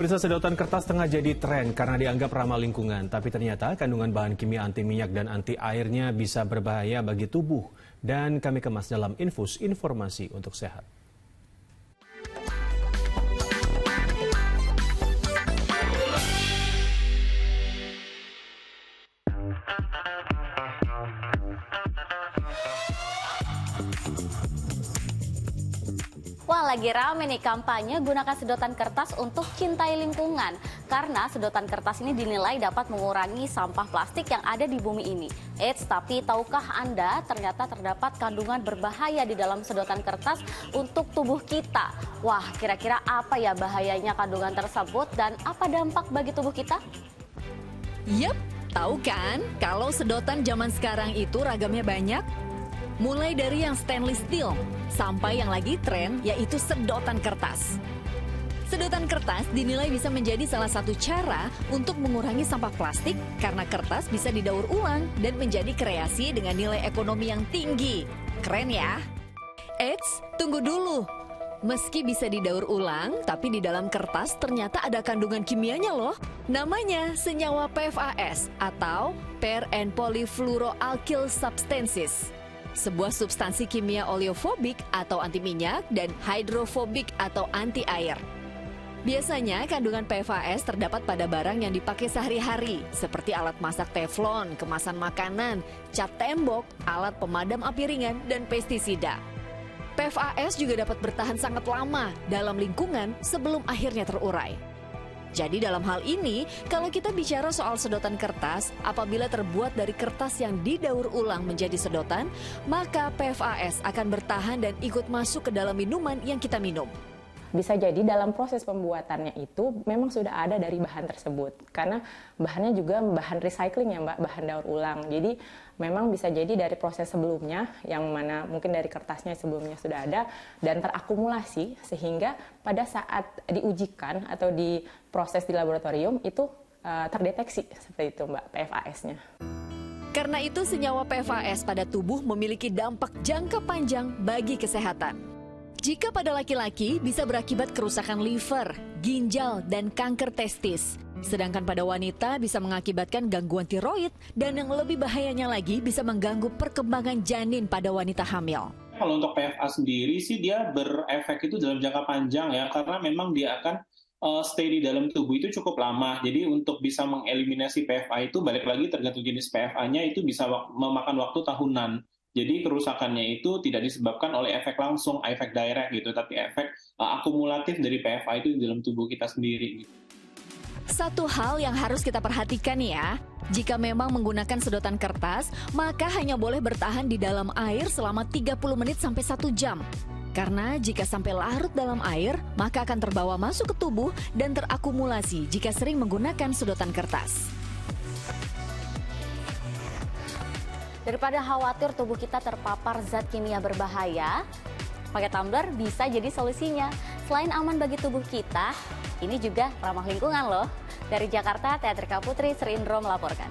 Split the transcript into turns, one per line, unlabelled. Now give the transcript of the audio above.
Pemirsa, sedotan kertas tengah jadi tren karena dianggap ramah lingkungan. Tapi ternyata kandungan bahan kimia anti minyak dan anti airnya bisa berbahaya bagi tubuh. Dan kami kemas dalam Infus Informasi untuk Sehat.
Wah, lagi rame nih kampanye gunakan sedotan kertas untuk cintai lingkungan. Karena sedotan kertas ini dinilai dapat mengurangi sampah plastik yang ada di bumi ini. Eits, tapi tahukah Anda ternyata terdapat kandungan berbahaya di dalam sedotan kertas untuk tubuh kita? Wah, kira-kira apa ya bahayanya kandungan tersebut dan apa dampak bagi tubuh kita?
Yep, tahu kan kalau sedotan zaman sekarang itu ragamnya banyak? Mulai dari yang stainless steel, sampai yang lagi tren yaitu sedotan kertas. Sedotan kertas dinilai bisa menjadi salah satu cara untuk mengurangi sampah plastik karena kertas bisa didaur ulang dan menjadi kreasi dengan nilai ekonomi yang tinggi. Keren ya? Eits, tunggu dulu. Meski bisa didaur ulang, tapi di dalam kertas ternyata ada kandungan kimianya loh. Namanya senyawa PFAS atau Per and Polyfluoroalkyl Substances. Sebuah substansi kimia oleofobik atau anti minyak dan hidrofobik atau anti air. Biasanya kandungan PFAS terdapat pada barang yang dipakai sehari-hari seperti alat masak teflon, kemasan makanan, cat tembok, alat pemadam api ringan, dan pestisida. PFAS juga dapat bertahan sangat lama dalam lingkungan sebelum akhirnya terurai. Jadi dalam hal ini, kalau kita bicara soal sedotan kertas, apabila terbuat dari kertas yang didaur ulang menjadi sedotan, maka PFAS akan bertahan dan ikut masuk ke dalam minuman yang kita minum.
Bisa jadi dalam proses pembuatannya itu memang sudah ada dari bahan tersebut. Karena bahannya juga bahan recycling ya Mbak, bahan daur ulang. Jadi memang bisa jadi dari proses sebelumnya, yang mana mungkin dari kertasnya sebelumnya sudah ada, dan terakumulasi sehingga pada saat diujikan atau diproses di laboratorium itu terdeteksi seperti itu Mbak, PFAS-nya.
Karena itu senyawa PFAS pada tubuh memiliki dampak jangka panjang bagi kesehatan. Jika pada laki-laki bisa berakibat kerusakan liver, ginjal, dan kanker testis. Sedangkan pada wanita bisa mengakibatkan gangguan tiroid dan yang lebih bahayanya lagi bisa mengganggu perkembangan janin pada wanita hamil.
Kalau untuk PFA sendiri sih dia berefek itu dalam jangka panjang ya, karena memang dia akan stay di dalam tubuh itu cukup lama. Jadi untuk bisa mengeliminasi PFA itu balik lagi tergantung jenis PFA-nya itu bisa memakan waktu tahunan. Jadi kerusakannya itu tidak disebabkan oleh efek langsung, efek direct gitu, tapi efek akumulatif dari PFA itu di dalam tubuh kita sendiri.
Satu hal yang harus kita perhatikan ya, jika memang menggunakan sedotan kertas, maka hanya boleh bertahan di dalam air selama 30 menit sampai 1 jam. Karena jika sampai larut dalam air, maka akan terbawa masuk ke tubuh dan terakumulasi jika sering menggunakan sedotan kertas.
Daripada khawatir tubuh kita terpapar zat kimia berbahaya, pakai tumbler bisa jadi solusinya. Selain aman bagi tubuh kita, ini juga ramah lingkungan loh. Dari Jakarta, Teatrika Putri Sri Indro melaporkan.